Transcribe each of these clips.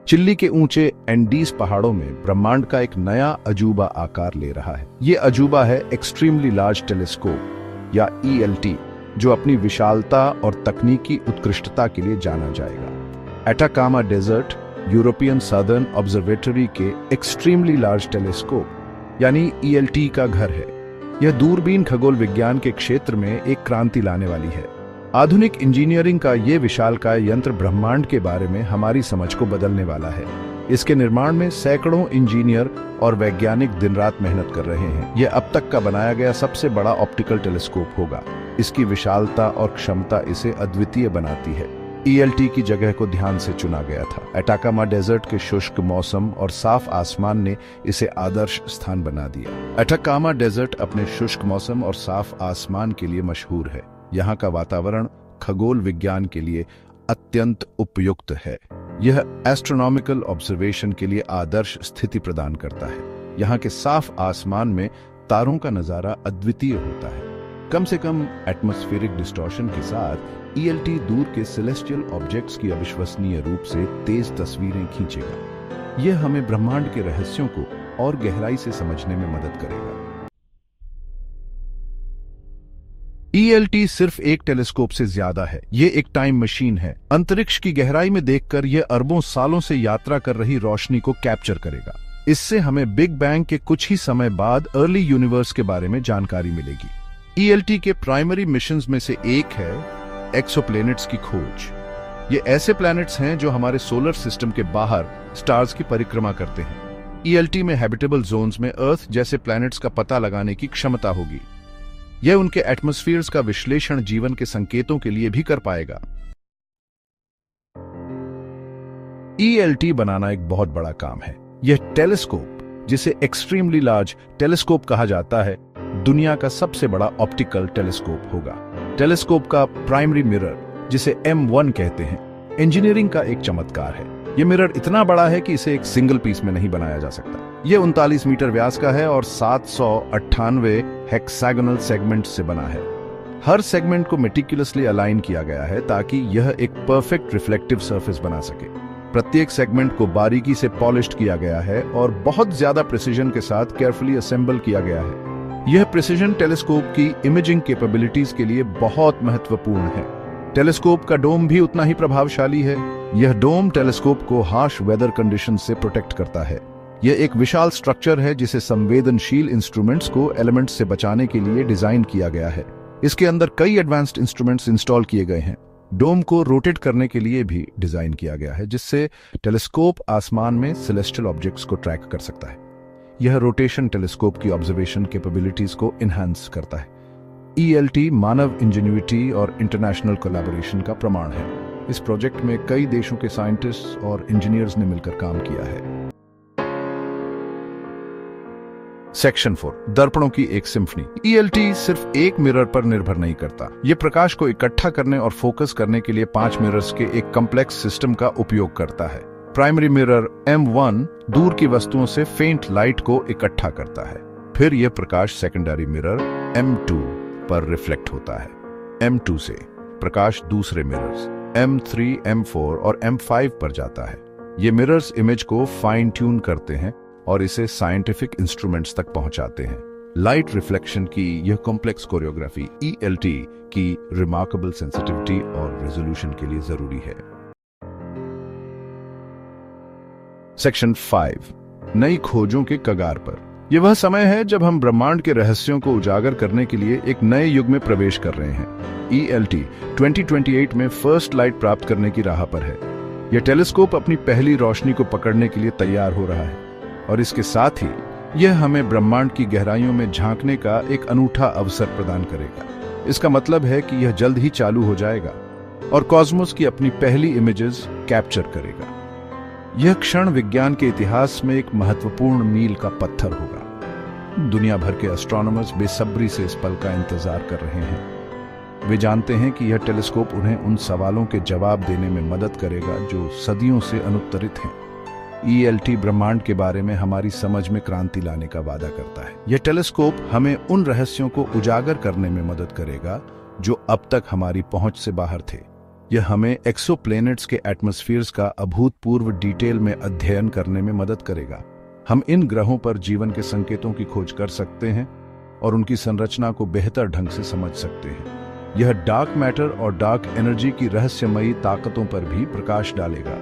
Chilli के ऊंचे Andes पहाड़ों में ब्रह्मांड का एक नया अजूबा आकार ले रहा है। ये अजूबा है एक्सट्रीमली लार्ज टेलीस्कोप या ELT, जो अपनी विशालता और तकनीकी उत्कृष्टता के लिए जाना जाएगा। Atacama desert European Southern Observatory के एक्सट्रीमली लार्ज टेलीस्कोप यानी ELT का घर है। यह दूरबीन खगोल विज्ञान के क्षेत्र में एक क्रांति लाने वाली है। आधुनिक इंजीनियरिंग का ये विशालकाय यंत्र ब्रह्मांड के बारे में हमारी समझ को बदलने वाला है। इसके निर्माण में सैकड़ों इंजीनियर और वैज्ञानिक दिन रात मेहनत कर रहे हैं। यह अब तक का बनाया गया सबसे बड़ा ऑप्टिकल टेलीस्कोप होगा। इसकी विशालता और क्षमता इसे अद्वितीय बनाती है। ELT की जगह को ध्यान से चुना गया था। एटाकामा डेजर्ट के शुष्क मौसम और साफ आसमान ने इसे आदर्श स्थान बना दिया। एटाकामा डेजर्ट अपने शुष्क मौसम और साफ आसमान के लिए मशहूर है। यहाँ का वातावरण खगोल विज्ञान के लिए अत्यंत उपयुक्त है। यह एस्ट्रोनॉमिकल ऑब्जर्वेशन के लिए आदर्श स्थिति प्रदान करता है। यहाँ के साफ आसमान में तारों का नजारा अद्वितीय होता है। कम से कम एटमॉस्फेरिक डिस्टॉर्शन के साथ ELT दूर के सेलेस्टियल ऑब्जेक्ट्स की अविश्वसनीय रूप से तेज तस्वीरें खींचेगा। यह हमें ब्रह्मांड के रहस्यों को और गहराई से समझने में मदद करेगा। ELT सिर्फ एक टेलीस्कोप से ज्यादा है। ये एक टाइम मशीन है। अंतरिक्ष की गहराई में देखकर यह अरबों सालों से यात्रा कर रही रोशनी को कैप्चर करेगा। इससे हमें बिग बैंग के कुछ ही समय बाद अर्ली यूनिवर्स के बारे में जानकारी मिलेगी। ELT के प्राइमरी मिशंस में से एक है एक्सोप्लैनेट्स की खोज। ये ऐसे प्लैनेट्स हैं जो हमारे सोलर सिस्टम के बाहर स्टार्स की परिक्रमा करते हैं। ELT में हैबिटेबल जोन्स में अर्थ जैसे प्लैनेट्स का पता लगाने की क्षमता होगी। यह उनके एटमॉस्फेयर्स का विश्लेषण जीवन के संकेतों के लिए भी कर पाएगा। ELT बनाना एक बहुत बड़ा काम है। यह टेलीस्कोप, जिसे एक्सट्रीमली लार्ज टेलीस्कोप कहा जाता है, दुनिया का सबसे बड़ा ऑप्टिकल टेलीस्कोप होगा। टेलीस्कोप का प्राइमरी मिरर, जिसे M1 कहते हैं, इंजीनियरिंग का एक चमत्कार है। यह मिरर इतना बड़ा है कि इसे एक सिंगल पीस में नहीं बनाया जा सकता। यह 39 मीटर व्यास का है और 798 हेक्सागोनल सेगमेंट से बना है। हर सेगमेंट को मेटिकुलसली अलाइन किया गया है ताकि यह एक परफेक्ट रिफ्लेक्टिव सरफेस बना सके। प्रत्येक सेगमेंट को बारीकी से पॉलिश्ड किया गया है और बहुत ज्यादा प्रिसीजन के साथ केयरफुली असेंबल किया गया है। यह प्रिसीजन टेलीस्कोप की इमेजिंग कैपेबिलिटीज के लिए बहुत महत्वपूर्ण है। टेलीस्कोप का डोम भी उतना ही प्रभावशाली है। यह डोम टेलीस्कोप को हार्श वेदर कंडीशन से प्रोटेक्ट करता है। यह एक विशाल स्ट्रक्चर है जिसे संवेदनशील इंस्ट्रूमेंट्स को एलिमेंट्स से बचाने के लिए डिजाइन किया गया है। इसके अंदर कई एडवांस्ड इंस्ट्रूमेंट्स इंस्टॉल किए गए हैं। डोम को रोटेट करने के लिए भी डिजाइन किया गया है, जिससे टेलीस्कोप आसमान में सेलेस्टियल ऑब्जेक्ट्स को ट्रैक कर सकता है। यह रोटेशन टेलीस्कोप की ऑब्जर्वेशन कैपेबिलिटीज को इनहैंस करता है। ELT मानव इंजीन्यूइटी और इंटरनेशनल कोलैबोरेशन का प्रमाण है। इस प्रोजेक्ट में कई देशों के साइंटिस्ट्स और इंजीनियर्स ने मिलकर काम किया है। सेक्शन 4, दर्पणों की एक सिम्फनी। ELT सिर्फ एक मिरर पर निर्भर नहीं करता। यह प्रकाश को इकट्ठा करने और फोकस करने के लिए 5 मिरर्स के एक कॉम्प्लेक्स सिस्टम का उपयोग करता है। प्राइमरी मिरर M1 दूर की वस्तुओं से फेंट लाइट को इकट्ठा करता है। फिर यह प्रकाश सेकेंडरी मिरर M2 पर रिफ्लेक्ट होता है। M2 से प्रकाश दूसरे मिरर्स M3, M4 और M5 पर जाता है। ये मिरर्स इमेज को फाइन ट्यून करते हैं और इसे साइंटिफिक इंस्ट्रूमेंट्स तक पहुंचाते हैं। लाइट रिफ्लेक्शन की यह कॉम्प्लेक्स कोरियोग्राफी ELT की रिमार्केबल सेंसिटिविटी और रेजोल्यूशन के लिए जरूरी है। सेक्शन 5, नई खोजों के कगार पर। यह वह समय है जब हम ब्रह्मांड के रहस्यों को उजागर करने के लिए एक नए युग में प्रवेश कर रहे हैं। ELT 2028 में फर्स्ट लाइट प्राप्त करने की राह पर है। यह टेलीस्कोप अपनी पहली रोशनी को पकड़ने के लिए तैयार हो रहा है और इसके साथ ही यह हमें ब्रह्मांड की गहराइयों में झांकने का एक अनूठा अवसर प्रदान करेगा। इसका मतलब है कि यह जल्द ही चालू हो जाएगा और कॉस्मोस की अपनी पहली इमेजेस कैप्चर करेगा। यह क्षण विज्ञान के इतिहास में एक महत्वपूर्ण मील का पत्थर होगा। दुनिया भर के एस्ट्रोनॉमर्स बेसब्री से इस पल का इंतजार कर रहे हैं। वे जानते हैं कि यह टेलीस्कोप उन्हें उन सवालों के जवाब देने में मदद करेगा जो सदियों से अनुत्तरित हैं। ELT ब्रह्मांड के बारे में हमारी समझ में क्रांति लाने का वादा करता है। यह टेलीस्कोप हमें उन रहस्यों को उजागर करने में मदद करेगा जो अब तक हमारी पहुंच से बाहर थे। यह हमें एक्सोप्लैनेट्स के एटमॉस्फेयर्स का अभूतपूर्व डिटेल में अध्ययन करने में मदद करेगा। हम इन ग्रहों पर जीवन के संकेतों की खोज कर सकते हैं और उनकी संरचना को बेहतर ढंग से समझ सकते हैं। यह डार्क मैटर और डार्क एनर्जी की रहस्यमयी ताकतों पर भी प्रकाश डालेगा।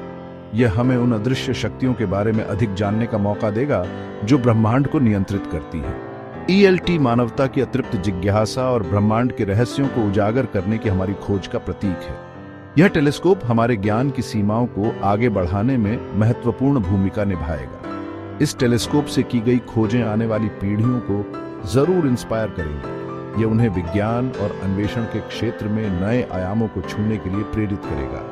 यह हमें उन अदृश्य शक्तियों के बारे में अधिक जानने का मौका देगा जो ब्रह्मांड को नियंत्रित करती हैं। ELT मानवता की अतृप्त जिज्ञासा और ब्रह्मांड के रहस्यों को उजागर करने की हमारी खोज का प्रतीक है। यह टेलीस्कोप हमारे ज्ञान की सीमाओं को आगे बढ़ाने में महत्वपूर्ण भूमिका निभाएगा। इस टेलीस्कोप से की गई खोजें आने वाली पीढ़ियों को जरूर इंस्पायर करेंगी। यह उन्हें विज्ञान और अन्वेषण के क्षेत्र में नए आयामों को छूने के लिए प्रेरित करेगा।